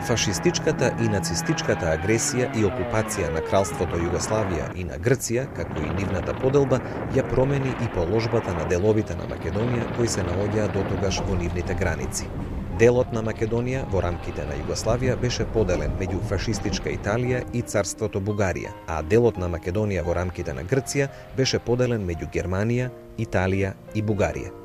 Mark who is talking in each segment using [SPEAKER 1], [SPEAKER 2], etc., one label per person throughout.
[SPEAKER 1] Фашистичката и нацистичката агресија и окупација на Кралството Југославија и на Грција, како и нивната поделба, ја промени и положбата на деловите на Македонија кои се наоѓаа дотогаш во нивните граници. Делот на Македонија во рамките на Југославија беше поделен меѓу фашистичка Италија и царството Бугарија, а делот на Македонија во рамките на Грција беше поделен меѓу Германија, Италија и Бугарија.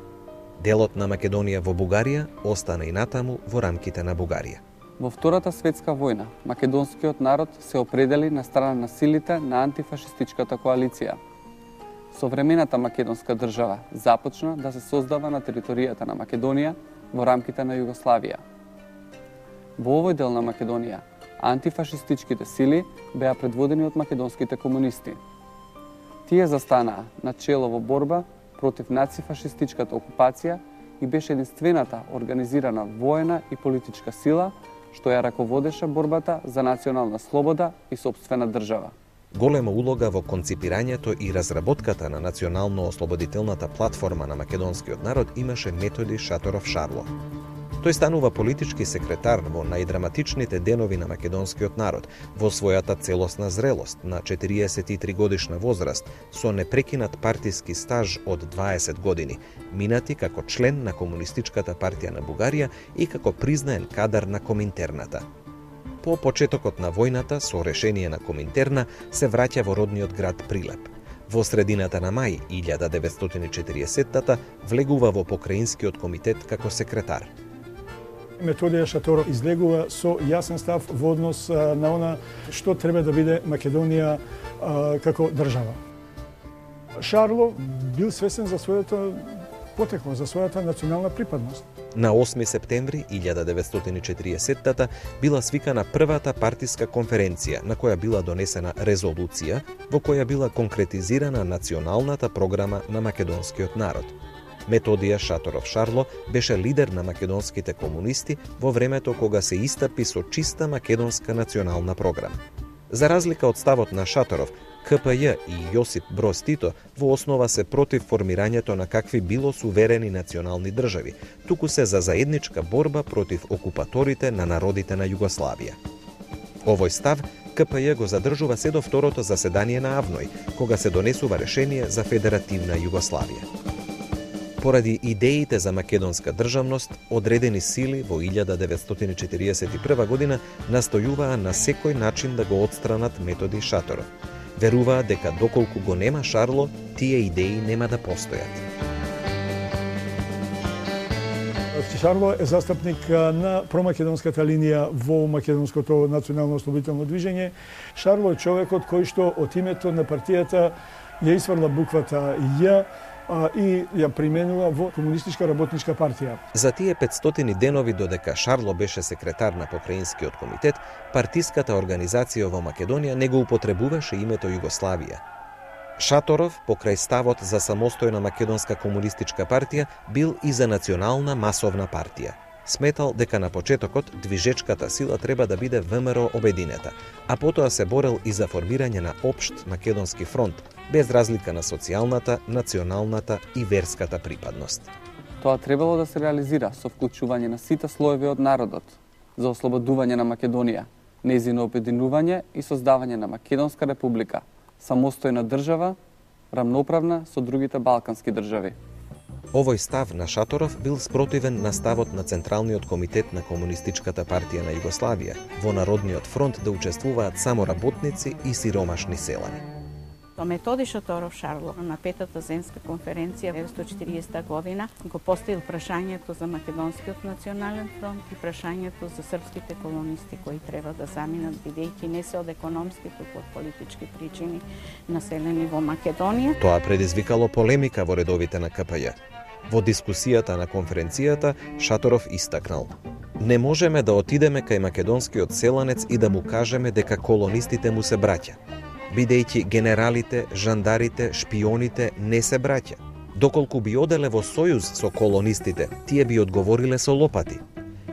[SPEAKER 1] Делот на Македонија во Бугарија остана и натаму во рамките на Бугарија.
[SPEAKER 2] Во Втората светска војна, македонскиот народ се определи на страна на силите на антифашистичката коалиција. Современата македонска држава започна да се создава на територијата на Македонија во рамките на Југославија. Во овој дел на Македонија, антифашистичките сили беа предводени од македонските комунисти. Тие застанаа начело во борба против нацифашистичката окупација и беше единствената организирана воена и политичка сила што ја раководеше борбата за национална слобода и сопствена држава.
[SPEAKER 1] Голема улога во конципирањето и разработката на национално-ослободителната платформа на македонскиот народ имаше Методи Шаторов Шарло. Тој станува политички секретар во најдраматичните денови на македонскиот народ, во својата целосна зрелост на 43 годишна возраст, со непрекинат партиски стаж од 20 години, минати како член на Комунистичката партија на Бугарија и како признаен кадар на Коминтерната. По почетокот на војната, со решение на Коминтерна, се враќа во родниот град Прилеп. Во средината на мај 1940-та влегува во покраинскиот комитет како секретар.
[SPEAKER 3] Методија Шаторов излегува со јасен став во однос на она што треба да биде Македонија како држава. Шарло бил свесен за своето потекло, за својата национална припадност.
[SPEAKER 1] На 8 септември 1940-та била свикана првата партиска конференција на која била донесена резолуција во која била конкретизирана националната програма на македонскиот народ. Методија Шаторов Шарло беше лидер на македонските комунисти во времето кога се истапи со чиста македонска национална програма. За разлика од ставот на Шаторов, КПЈ и Јосип Броз Тито во основа се против формирањето на какви било суверени национални држави, туку се за заедничка борба против окупаторите на народите на Југославија. Овој став КПЈ го задржува се до второто заседание на Авној, кога се донесува решение за федеративна Југославија. Поради идеите за македонска државност, одредени сили во 1941 година настојуваа на секој начин да го отстранат Методи Шаторов. Веруваа дека доколку го нема Шарло, тие идеи нема да постојат.
[SPEAKER 3] Шарло е застапник на промакедонската линија во македонското национално ослободително движење. Шарло е човекот кој што од името на партијата ја исфрла буквата Ј и ја применува во Комунистичка работничка партија.
[SPEAKER 1] За тие 500 денови додека Шарло беше секретар на покраинскиот комитет, партиската организација во Македонија не го употребуваше името Југославија. Шаторов, покрај ставот за самостојна македонска комунистичка партија, бил и за национална масовна партија. Сметал дека на почетокот движечката сила треба да биде ВМРО Обединета, а потоа се борел и за формирање на општ македонски фронт, без разлика на социјалната, националната и верската припадност.
[SPEAKER 2] Тоа требало да се реализира со вклучување на сите слоеви од народот за ослободување на Македонија, нејзино обединување и создавање на Македонска република, самостојна држава, рамноправна со другите балкански држави.
[SPEAKER 1] Овој став на Шаторов бил спротивен на ставот на Централниот комитет на Комунистичката партија на Југославија во Народниот фронт да учествуваат само работници и сиромашни селани.
[SPEAKER 4] Методи Шаторов Шарло на Петата земска конференција 1940 година го поставил прашањето за Македонскиот национален фронт и прашањето за српските колонисти кои треба да заминат, бидејќи не се од економски, туку од политички причини населени во Македонија.
[SPEAKER 1] Тоа предизвикало полемика во редовите на КПЈ. Во дискусијата на конференцијата Шаторов истакнал: не можеме да отидеме кај македонскиот селанец и да му кажеме дека колонистите му се браќа, бидејќи генералите, жандарите, шпионите не се браќа. Доколку би оделе во сојуз со колонистите, тие би одговориле со лопати.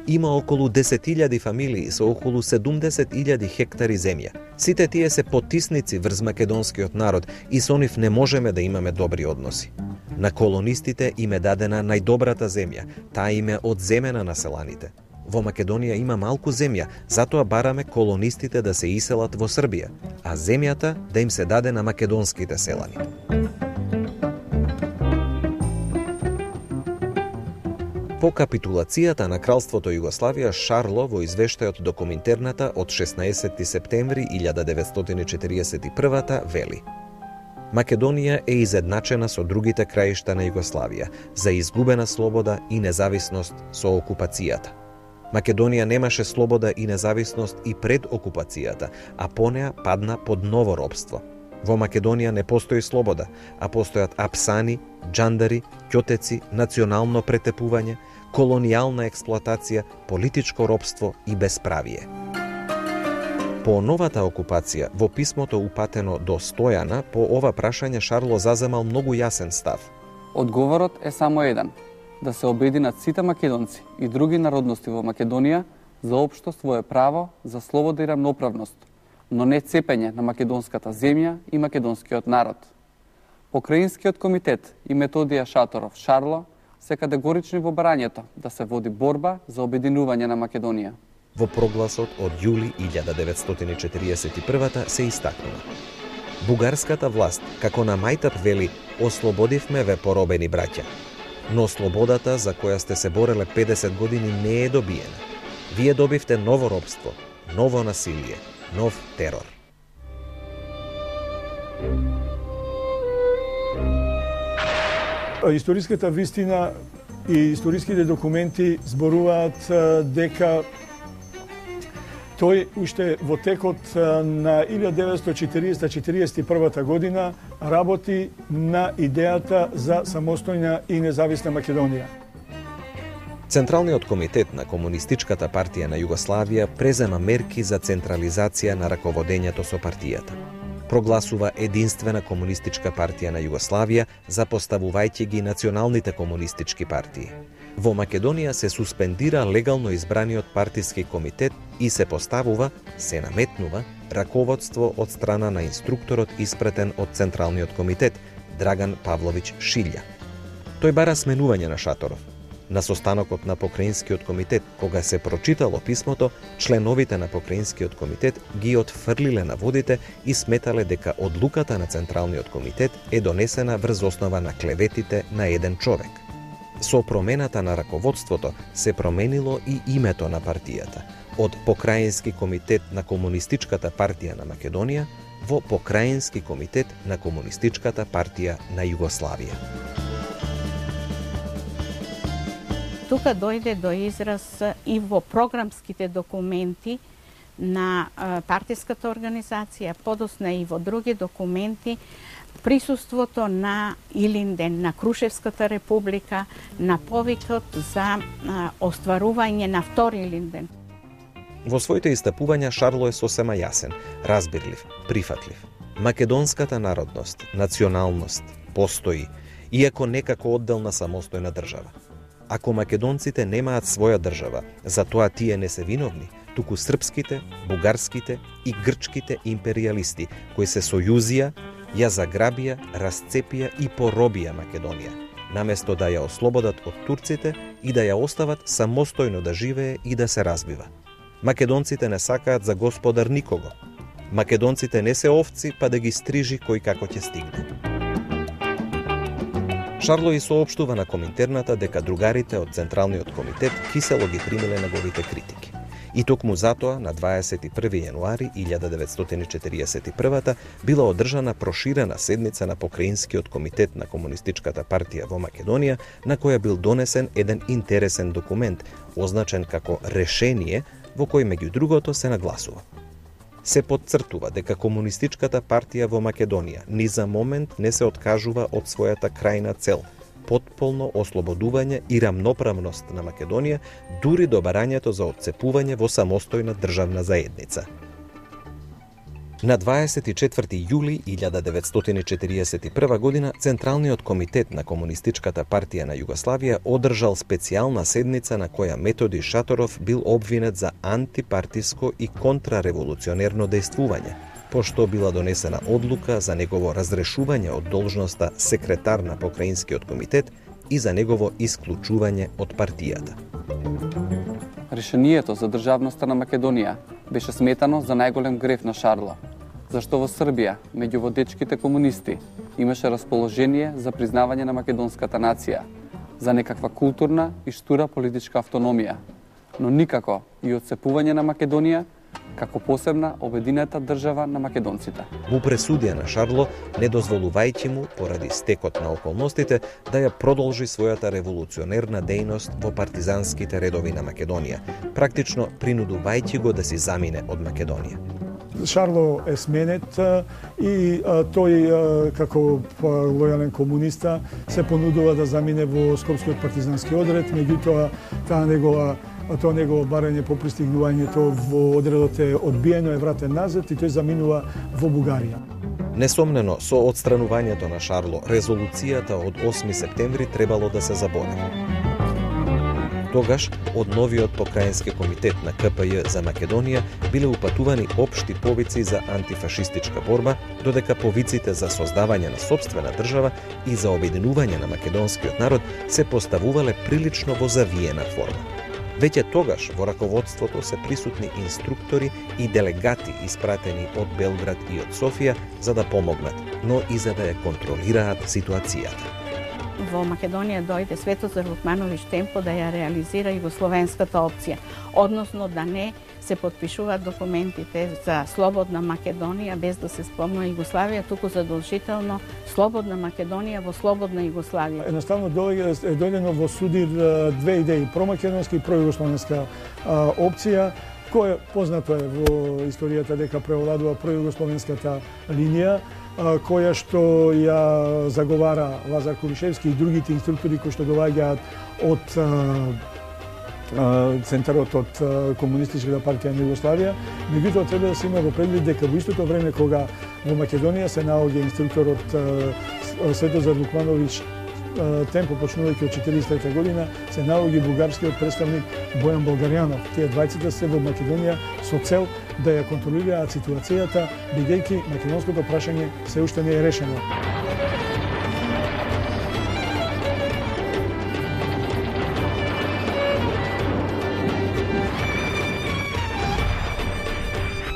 [SPEAKER 1] Има околу 10.000 фамилии со околу 70.000 хектари земја. Сите тие се потисници врз македонскиот народ и со нив не можеме да имаме добри односи. На колонистите им е дадена најдобрата земја, таа им е одземена на селаните. Во Македонија има малку земја, затоа бараме колонистите да се иселат во Србија, а земјата да им се даде на македонските селани. По капитулацијата на Кралството Југославија, Шарло во извештајот до Коминтерната од 16 септември 1941 вели: Македонија е изедначена со другите краишта на Југославија за изгубена слобода и независност со окупацијата. Македонија немаше слобода и независност и пред окупацијата, а по неа падна под ново робство. Во Македонија не постои слобода, а постојат апсани, џандари, ќотеци, национално претепување, колонијална експлоатација, политичко робство и бесправие. По новата окупација, во писмото упатено до Стојана, по ова прашање Шарло заземал многу јасен став.
[SPEAKER 2] Одговорот е само еден: да се обединат сите македонци и други народности во Македонија за општо свое право за слобода и рамноправност, но не цепење на македонската земја и македонскиот народ. Покраинскиот комитет и Методија Шаторов Шарло се категорични во барањето да се води борба за обединување на Македонија.
[SPEAKER 1] Во прогласот од јули 1941 се истакнува: бугарската власт, како на мајтап вели, ослободивме ве поробени браќа, но слободата за која сте се бореле 50 години не е добиена. Вие добивте ново робство, ново насилие, нов терор.
[SPEAKER 3] Историската вистина и историските документи зборуваат дека тој уште во текот на 1940-41 година работи на идејата за самостојна и независна Македонија.
[SPEAKER 1] Централниот комитет на Комунистичката партија на Југославија презема мерки за централизација на раководењето со партијата. Прогласува единствена Комунистичка партија на Југославија, запоставувајќи ги националните комунистички партии. Во Македонија се суспендира легално избраниот партиски комитет и се поставува, се наметнува, раководство од страна на инструкторот испретен од Централниот комитет, Драган Павловиќ Шилја. Тој бара сменување на Шаторов. На состанокот на Покраинскиот комитет, кога се прочитало писмото, членовите на Покраинскиот комитет ги отфрлиле на водите и сметале дека одлуката на Централниот комитет е донесена врз основа на клеветите на еден човек. Со промената на раководството се променило и името на партијата, од Покраински комитет на Комунистичката партија на Македонија во Покраински комитет на Комунистичката партија на Југославија.
[SPEAKER 4] Тука дојде до израз и во програмските документи на партиската организација, подосна и во други документи, присуството на Илинден, на Крушевската република, на повикот за остварување на втори Илинден.
[SPEAKER 1] Во своите истапувања Шарло е сосема јасен, разбирлив, прифатлив. Македонската народност, националност, постои, иако не како одделна самостојна држава. Ако македонците немаат своја држава, затоа тие не се виновни, туку српските, бугарските и грчките империјалисти, кои се сојузија, ја заграбија, расцепија и поробија Македонија, наместо да ја ослободат од турците и да ја остават самостојно да живее и да се развива. Македонците не сакаат за господар никого. Македонците не се овци, па да ги стрижи кој како ќе стигне. Шарло и соопштува на Коминтерната дека другарите од Централниот комитет кисело ги примиле неговите критики. И токму затоа, на 21. јануари 1941 била одржана проширена седница на Покраинскиот комитет на Комунистичката партија во Македонија, на која бил донесен еден интересен документ, означен како решение, во кој меѓу другото се нагласува. Се потцртува дека Комунистичката партија во Македонија ни за момент не се откажува од својата крајна цел – потполно ослободување и рамноправност на Македонија, дури до барањето за отцепување во самостојна државна заедница. На 24. јули 1941 година Централниот комитет на Комунистичката партија на Југославија одржал специјална седница на која Методи Шаторов бил обвинет за антипартиско и контрареволуционерно дејствување, пошто била донесена одлука за негово разрешување од должноста секретар на Покраинскиот комитет и за негово исклучување од партијата.
[SPEAKER 2] Решението за државноста на Македонија беше сметано за најголем греф на Шарло, зашто во Србија, меѓу водечките комунисти, имаше расположение за признавање на македонската нација, за некаква културна и штура политичка автономија, но никако и отцепување на Македонија како посебна обединета држава на македонците.
[SPEAKER 1] Му пресудија на Шарло, не дозволувајќи му, поради стекот на околностите, да ја продолжи својата револуционерна дејност во партизанските редови на Македонија, практично принудувајќи го да си замине од Македонија.
[SPEAKER 3] Шарло е сменет и тој како лојален комуниста се понудува да замине во Скопскиот партизански одред, меѓутоа тоа негово барање по пристигнувањето во одредот е одбиено, е вратен назад и тој заминува во Бугарија.
[SPEAKER 1] Несомнено, со отстранувањето на Шарло, резолуцијата од 8 септември требало да се заборави. Тогаш, од новиот Покраински комитет на КПЈ за Македонија биле упатувани општи повици за антифашистичка борба, додека повиците за создавање на сопствена држава и за обединување на македонскиот народ се поставувале прилично во завиена форма. Веќе тогаш во раководството се присутни инструктори и делегати испратени од Белград и од Софија за да помогнат, но и за да ја контролираат ситуацијата.
[SPEAKER 4] Во Македонија дојде Светозар Вукмановиќ темпо да ја реализира југословенската опција, односно да не се подпишуваат документите за слободна Македонија без да се спомна Југославија, туку задолжително слободна Македонија во слободна Југославија.
[SPEAKER 3] Едноставно дојдено во судир две идеи, промакедонска и пројугословенска опција, која познато е во историјата дека преовладува пројугословенската линија, која што ја заговара Лазар Кулишевски и другите инструктори кои што доаѓаат од центарот од Комунистичката партија на Југославија. Меѓутоа треба да се има во предвид дека во истото време кога во Македонија се наоѓа инструкторот Светозар Вукмановиќ темпо почнувајќи од 1943 година, се наоѓа бугарскиот представник Бојан Болгарјанов. Тие двајцата се во Македонија со цел да ја контролираат ситуацијата, бидејќи македонското прашање се уште не е решено.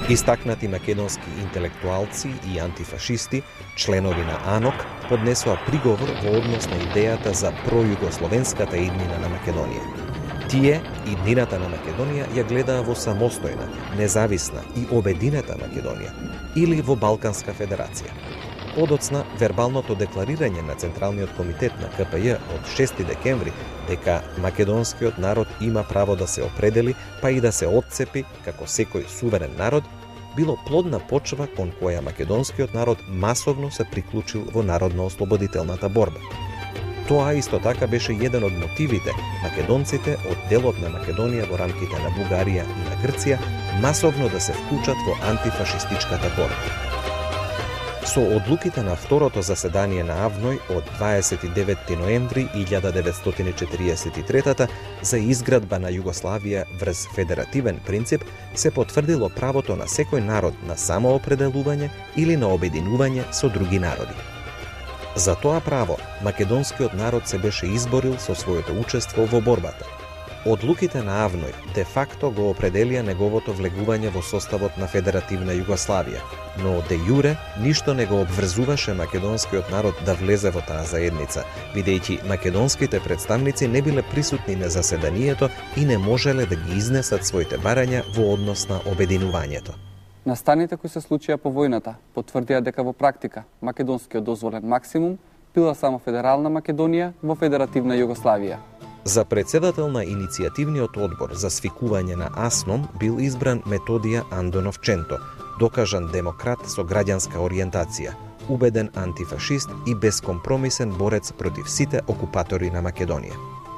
[SPEAKER 1] Истакнати македонски интелектуалци и антифашисти, членови на АНОК, поднесоа приговор во однос на идејата за пројугословенската иднина на Македонија. Тие, иднината на Македонија, ја гледаа во самостојна, независна и обединета Македонија или во Балканска федерација. Подоцна, вербалното декларирање на Централниот комитет на КПЈ од 6 декември дека македонскиот народ има право да се определи, па и да се отцепи како секој суверен народ, било плодна почва кон која македонскиот народ масовно се приклучил во народно-ослободителната борба. Тоа исто така беше еден од мотивите македонците од делот на Македонија во рамките на Бугарија и на Грција масовно да се вклучат во антифашистичката борба. Со одлуките на второто заседание на АВНОј од 29 ноември 1943 за изградба на Југославија врз федеративен принцип се потврдило правото на секој народ на самоопределување или на обединување со други народи. За тоа право македонскиот народ се беше изборил со своето учество во борбата. Одлуките на Авној де факто го определија неговото влегување во составот на Федеративна Југославија, но де јуре ништо не го обврзуваше македонскиот народ да влезе во таа заедница, бидејќи македонските представници не биле присутни на заседанието и не можеле да ги изнесат своите барања во однос на обединувањето.
[SPEAKER 2] Настаните кои се случија по војната потврдија дека во практика македонскиот дозволен максимум била само Федерална Македонија во Федеративна Југославија.
[SPEAKER 1] За председател на иницијативниот одбор за свикување на АСНОМ бил избран Методија Андонов Ченто, докажан демократ со граѓанска ориентација, убеден антифашист и бескомпромисен борец против сите окупатори на Македонија.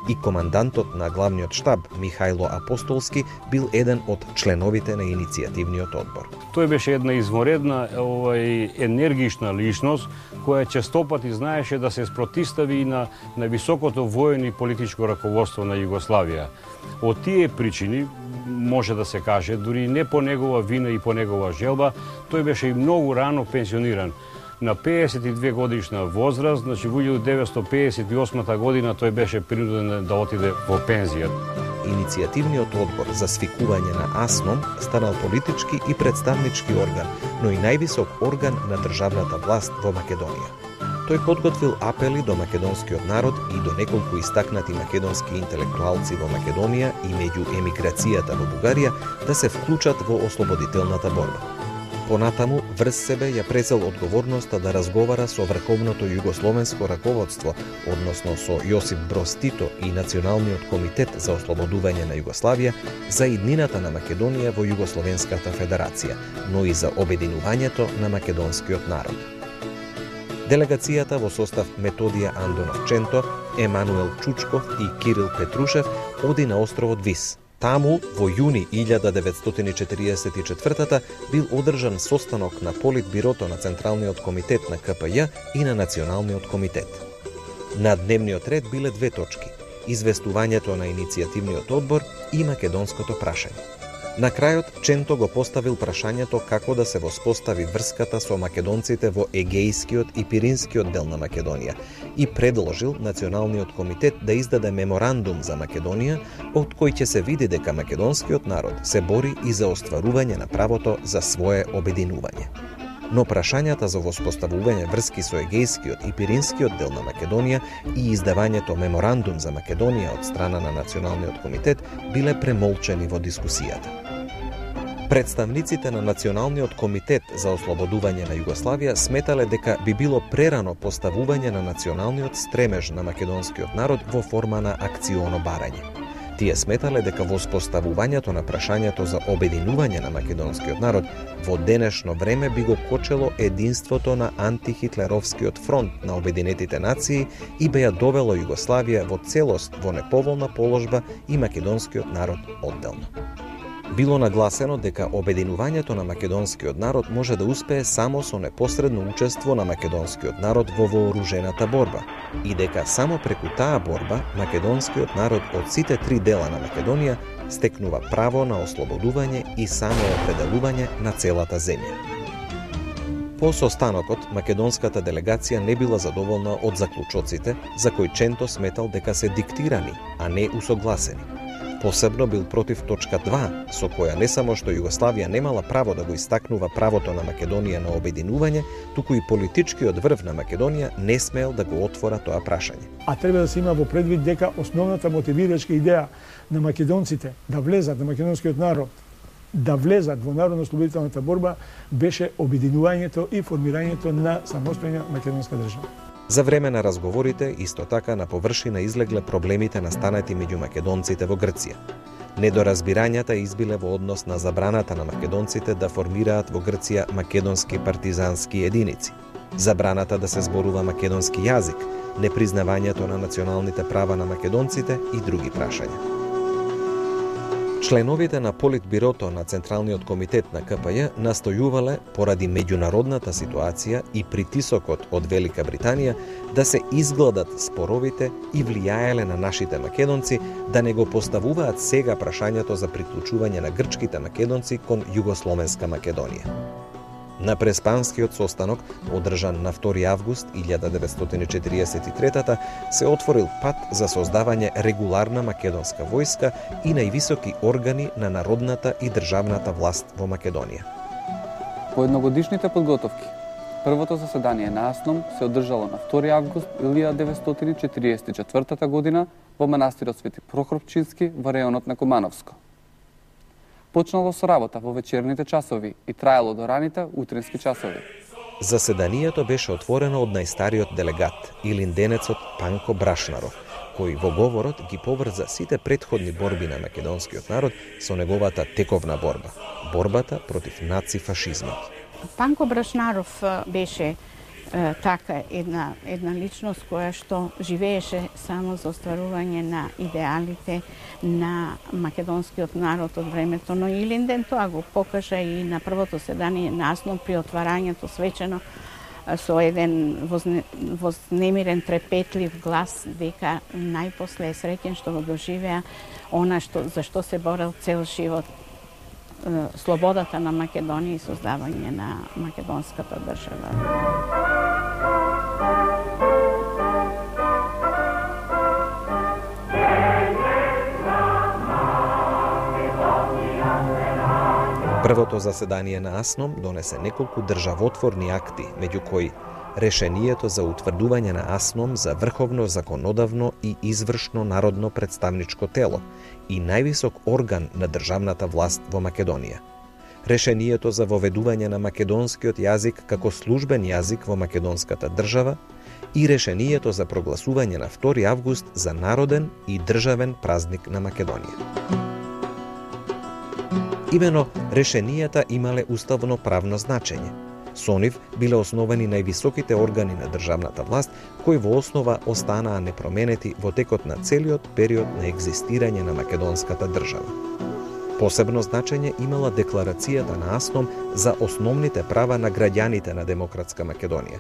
[SPEAKER 1] И командантот на главниот штаб Михајло Апостолски бил еден од членовите на иницијативниот одбор.
[SPEAKER 5] Тој беше една изморедна енергична личност која честопати знаеше да се спротистави на високото воено и политичко раководство на Југославија. Од тие причини може да се каже, дури не по негова вина и по негова желба, тој беше и многу рано пенсиониран. На 52 годишна возраст, значи во 1958 година тој беше принуден да отиде во пензија.
[SPEAKER 1] Иницијативниот одбор за свикување на АСНОМ станал политички и представнички орган, но и највисок орган на државната власт во Македонија. Тој подготвил апели до македонскиот народ и до неколку истакнати македонски интелектуалци во Македонија и меѓу емиграцијата во Бугарија да се вклучат во ослободителната борба. Понатаму, врз себе ја презел одговорноста да разговара со врховното југословенско раководство, односно со Јосип Броз Тито и Националниот комитет за ослободување на Југославија за иднината на Македонија во Југословенската федерација, но и за обединувањето на македонскиот народ. Делегацијата во состав Методија Андонов Ченто, Емануел Чучков и Кирил Петрушев оди на островот Вис. Таму, во јуни 1944 бил одржан состанок на Политбирото на Централниот комитет на КПЈ и на Националниот комитет. На дневниот ред биле две точки – известувањето на иницијативниот одбор и македонското прашање. На крајот, Ченто го поставил прашањето како да се воспостави врската со македонците во Егејскиот и Пиринскиот дел на Македонија и предложил Националниот комитет да издаде меморандум за Македонија, од кој ќе се види дека македонскиот народ се бори и за остварување на правото за свое обединување. Но прашањата за воспоставување врски со Егејскиот и Пиринскиот дел на Македонија и издавањето меморандум за Македонија од страна на Националниот комитет биле премолчени во дискусијата. Представниците на Националниот комитет за ослободување на Југославија сметале дека би било прерано поставување на националниот стремеж на македонскиот народ во форма на акционо барање. Тие сметале дека воспоставувањето на прашањето за обединување на македонскиот народ во денешно време би го кочело единството на антихитлеровскиот фронт на Обединетите нации и би ја довело Југославија во целост во неповолна положба и македонскиот народ одделно. Било нагласено дека обединувањето на македонскиот народ може да успее само со непосредно учество на македонскиот народ во вооружената борба и дека само преку таа борба македонскиот народ од сите три дела на Македонија стекнува право на ослободување и самоопределување на целата земја. По состанокот, македонската делегација не била задоволна од заклучоците, за кои Ченто сметал дека се диктирани, а не усогласени. Посебно бил против точка 2, со која не само што Југославија немала право да го истакнува правото на Македонија на обединување, туку и политичкиот врв на Македонија не смел да го отвора тоа прашање.
[SPEAKER 3] А треба да се има во предвид дека основната мотивирачка идеја на македонците да влезат, на македонскиот народ, да влезат во народно-ослободителната борба беше обединувањето и формирањето на самостојна македонска држава.
[SPEAKER 1] За време на разговорите, исто така на површина излегле проблемите настанати меѓу македонците во Грција. Недоразбирањата избиле во однос на забраната на македонците да формираат во Грција македонски партизански единици, забраната да се зборува македонски јазик, непризнавањето на националните права на македонците и други прашања. Членовите на Политбирото на Централниот комитет на КПЈ настојувале, поради меѓународната ситуација и притисокот од Велика Британија, да се изгладат споровите и влијаеле на нашите македонци да не го поставуваат сега прашањето за приклучување на грчките македонци кон Југословенска Македонија. На Преспанскиот состанок, одржан на 2 август 1943 се отворил пат за создавање регуларна македонска војска и највисоки органи на народната и државната власт во Македонија.
[SPEAKER 2] По едногодишните подготовки, првото заседание на АСНОМ се одржало на 2 август 1944 година во манастирот Свети Прохорчински во реонот на Кумановско. Почнало со работа во вечерните часови и траело до раните утрински часови.
[SPEAKER 1] Заседанието беше отворено од најстариот делегат, илинденецот Панко Брашнаров, кој во говорот ги поврза сите претходни борби на македонскиот народ со неговата тековна борба, борбата против наци-фашизмот.
[SPEAKER 4] Панко Брашнаров беше така една личност која што живееше само за остварување на идеалите на македонскиот народ од времето, но Илинден тоа го покажа и на првото седание на АСНОМ при отварањето свечено со еден вознемирен, трепетлив глас, дека најпосле е среќен што го доживеа она за што се борел цел живот, слободата на Македонија и создавање на македонската држава.
[SPEAKER 1] Првото заседание на АСНОМ донесе неколку државотворни акти, меѓу кои решението за утврдување на АСНОМ за врховно законодавно и извршно народно представничко тело и највисок орган на државната власт во Македонија. Решението за воведување на македонскиот јазик како службен јазик во македонската држава и решението за прогласување на 2 август за народен и државен празник на Македонија. Имено решенијата имале уставно правно значење. Со нив биле основани највисоките органи на државната власт, кои во основа останаа непроменети во текот на целиот период на екзистирање на македонската држава. Посебно значење имала декларацијата на АСНОМ за основните права на граѓаните на демократска Македонија.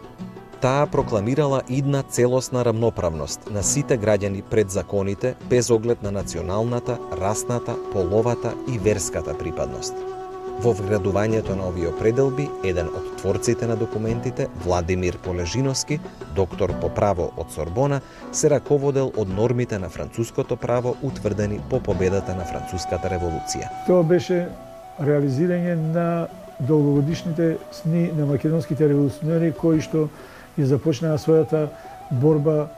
[SPEAKER 1] Таа прокламирала идна целосна рамноправност на сите граѓани пред законите без оглед на националната, расната, половата и верската припадност. Во вградувањето на овие определби, еден од творците на документите, Владимир Полежиновски, доктор по право од Сорбона, се раководел од нормите на француското право утврдени по победата на Француската револуција.
[SPEAKER 3] Тоа беше реализирање на долгогодишните сни на македонските револуционери кои што ја започнаа својата борба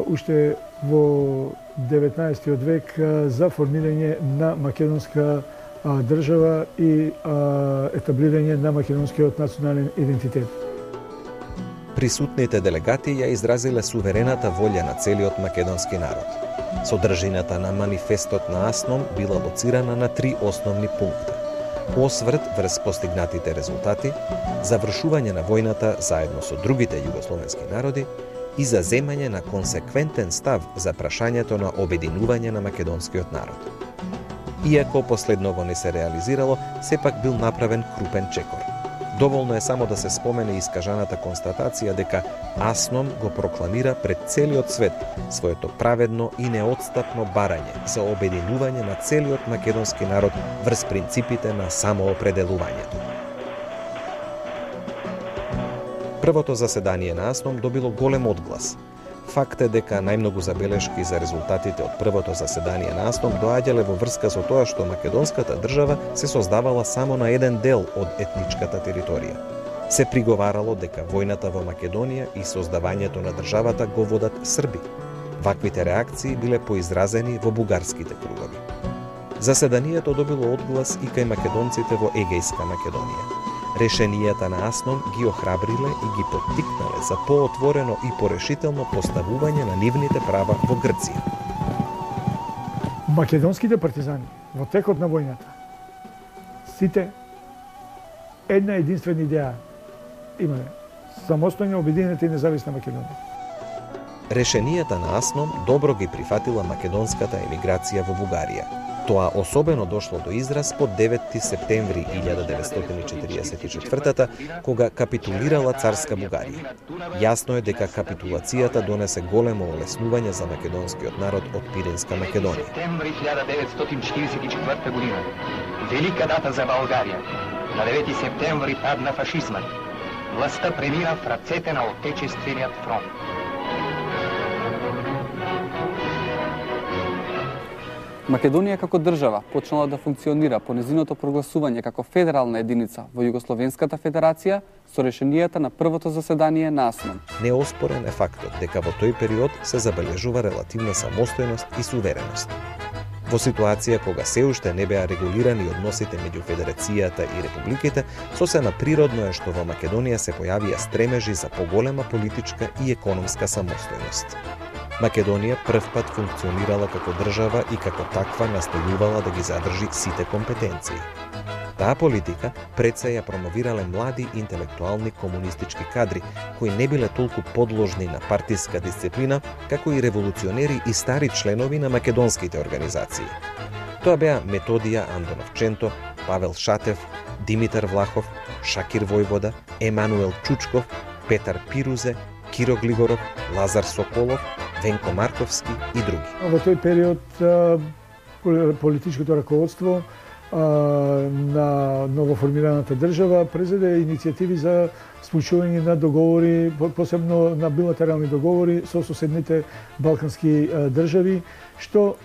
[SPEAKER 3] уште во 19 век за формирање на македонска држава и етаблирање на македонскиот национален идентитет.
[SPEAKER 1] Присутните делегати ја изразиле суверената волја на целиот македонски народ. Содржината на манифестот на АСНОМ била лоцирана на 3 основни пункта: осврт врз постигнатите резултати, завршување на војната заедно со другите југословенски народи и заземање на консеквентен став за прашањето на обединување на македонскиот народ. Иако последново не се реализирало, сепак бил направен крупен чекор. Доволно е само да се спомене искажаната констатација дека АСНОМ го прокламира пред целиот свет своето праведно и неотстапно барање за обединување на целиот македонски народ врз принципите на самоопределувањето. Првото заседание на АСНОМ добило голем одглас. Факт е дека најмногу забелешки за резултатите од првото заседание на АСНОМ доаѓале во врска со тоа што македонската држава се создавала само на еден дел од етничката територија. Се приговарало дека војната во Македонија и создавањето на државата го водат срби. Ваквите реакции биле поизразени во бугарските кругови. Заседанието добило одглас и кај македонците во Егејска Македонија. Решенијата на АСНОМ ги охрабриле и ги поттикнале за поотворено и порешително поставување на нивните права во Грција.
[SPEAKER 3] Македонските партизани во текот на војната сите една единствена идеја имале: самостојна, обединета и независна Македонија.
[SPEAKER 1] Решенијата на АСНОМ добро ги прифатила македонската емиграција во Бугарија. Тоа особено дошло до израз по 9 септември 1944 кога капитулирала царска Бугарија. Јасно е дека капитулацијата донесе големо олеснување за македонскиот народ од Пиринска Македонија.
[SPEAKER 6] Септември 1944 година. Велика дата за Българија. На 9 септември падна фашизмот. Власта премина в ръцете на Отечественият фронт.
[SPEAKER 2] Македонија како држава почнала да функционира по незиното прогласување како федерална единица во Југословенската федерација со решенијата на првото заседание на АСНОМ.
[SPEAKER 1] Неоспорен е фактот дека во тој период се забележува релативна самостојност и сувереност. Во ситуација кога се уште не беа регулирани односите меѓу Федерацијата и републиките, сосема природно е што во Македонија се појавија стремежи за поголема политичка и економска самостојност. Македонија прв пат функционирала како држава и како таква настојувала да ги задржи сите компетенции. Таа политика пред се ја промовирале млади интелектуални комунистички кадри, кои не биле толку подложни на партиска дисциплина, како и револуционери и стари членови на македонските организации. Тоа беа Методија Андоновченто, Павел Шатев, Димитар Влахов, Шакир Војвода, Емануел Чучков, Петар Пирузе, Киро Глигоров, Лазар Соколов, Венко Марковски и други.
[SPEAKER 3] Во тој период политичкото раководство на новоформираната држава презеде иницијативи за склучување на договори, посебно на билатерални договори со соседните балкански држави, што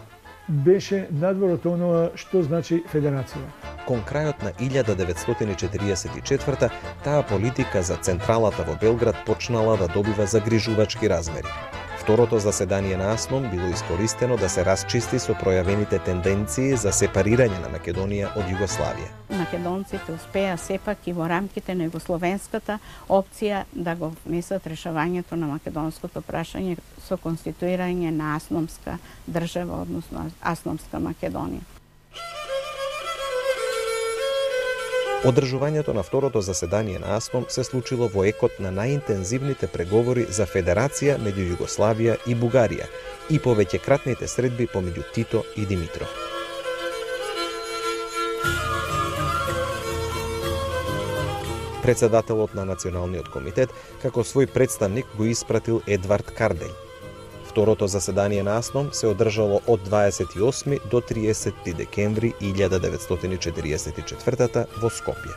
[SPEAKER 3] беше надвор од онова што значи федерација.
[SPEAKER 1] Кон крајот на 1944 таа политика за централата во Белград почнала да добива загрижувачки размери. Второто заседание на АСНОМ било искористено да се расчисти со пројавените тенденции за сепарирање на Македонија од Југославија.
[SPEAKER 4] Македонците успеа сепак и во рамките на југословенската опција да го внесат решавањето на македонското прашање со конституирање на асномска држава, односно асномска Македонија.
[SPEAKER 1] Одржувањето на второто заседание на АСНОМ се случило во екот на најинтензивните преговори за федерација меѓу Југославија и Бугарија и повеќекратните средби помеѓу Тито и Димитров. Председателот на Националниот комитет како свој представник го испратил Едвард Карделј. Второто заседание на АСНОМ се одржало од 28 до 30 декември 1944 во Скопје.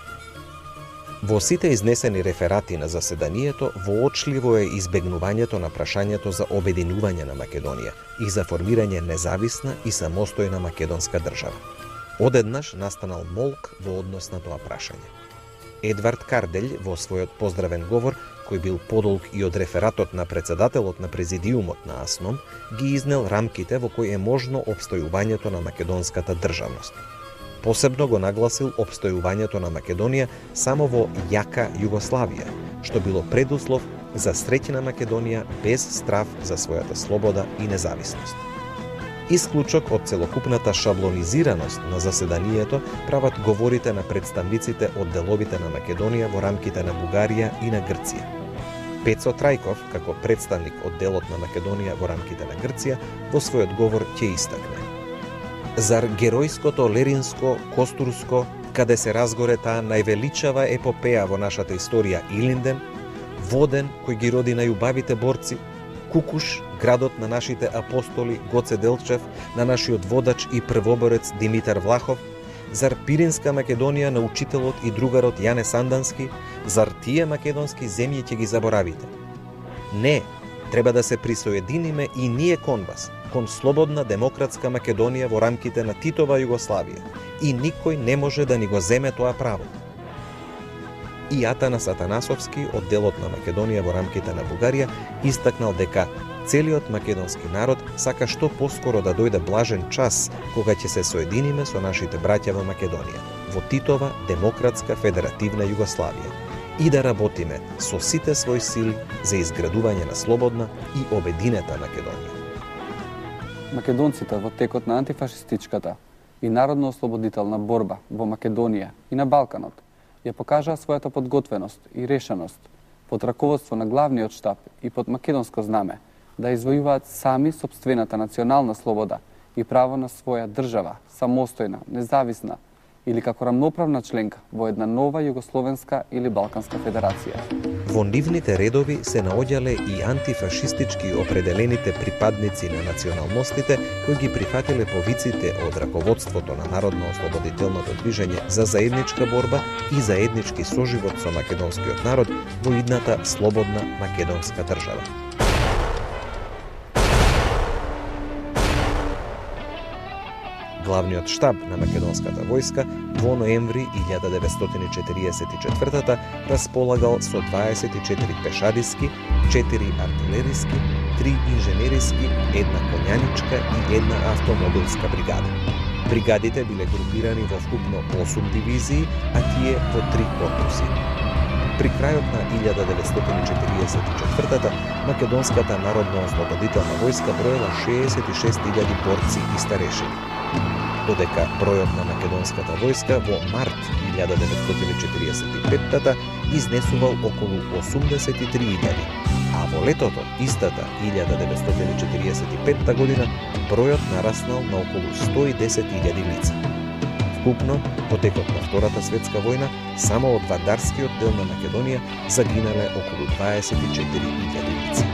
[SPEAKER 1] Во сите изнесени реферати на заседанието воочливо е избегнувањето на прашањето за обединување на Македонија и за формирање независна и самостојна македонска држава. Одеднаш настанал молк во однос на тоа прашање. Едвард Карделј во својот поздравен говор, кој бил подолг и од рефератот на председателот на президиумот на АСНОМ, ги изнел рамките во кои е можно обстојувањето на македонската државност. Посебно го нагласил обстојувањето на Македонија само во јака Југославија, што било предуслов за среќна Македонија без страв за својата слобода и независност. Исклучок од целокупната шаблонизираност на заседанието прават говорите на представниците од деловите на Македонија во рамките на Бугарија и на Грција. Пецо Трајков, како представник од делот на Македонија во рамките на Грција, во својот говор ќе истакне: зар геројското Леринско, Костурско, каде се разгоре таа највеличава епопеја во нашата историја Илинден, Воден, кој ги роди најубавите борци, Кукуш, градот на нашите апостоли Гоце Делчев, на нашиот водач и првоборец Димитар Влахов, зар Пиринска Македонија на учителот и другарот Јане Сандански, зар тие македонски земји ќе ги заборавите? Не, треба да се присоединиме и ние кон вас, кон слободна демократска Македонија во рамките на Титова Југославија, и никој не може да ни го земе тоа право. И Атанас Атанасовски од делот на Македонија во рамките на Бугарија истакнал дека целиот македонски народ сака што поскоро да дојде блажен час кога ќе се соединиме со нашите браќа во Македонија, во Титова демократска федеративна Југославија и да работиме со сите своји сили за изградување на слободна и обединета Македонија.
[SPEAKER 2] Македонците во текот на антифашистичката и народно-ослободителна борба во Македонија и на Балканот ја покажаа својата подготвеност и решеност под раководство на главниот штаб и под македонско знаме да извојуваат сами сопствената национална слобода и право на своја држава, самостојна, независна или како рамноправна членка во една нова југословенска или балканска федерација.
[SPEAKER 1] Во нивните редови се наоѓале и антифашистички определените припадници на националностите кои ги прифатиле повиците од раководството на Народно-ослободителното движење за заедничка борба и заеднички соживот со македонскиот народ во идната слободна македонска држава. Главниот штаб на македонската војска во ноември 1944 располагал со 24 пешадиски, 4 артилериски, 3 инженериски, 1 конјаничка и 1 автомобилска бригада. Бригадите биле групирани во вкупно 8 дивизии, а тие во 3 корпуси. При крајот на 1944 македонската народно-ослободителна војска броела 66.000 борци и старешини, додека бројот на македонската војска во март 1945 изнесувал околу 83.000, а во летото истата 1945 година бројот нараснал на околу 110.000 лица. Вкупно, во текот на Втората светска војна, само од вадарскиот дел на Македонија загинале околу 24.000 лица.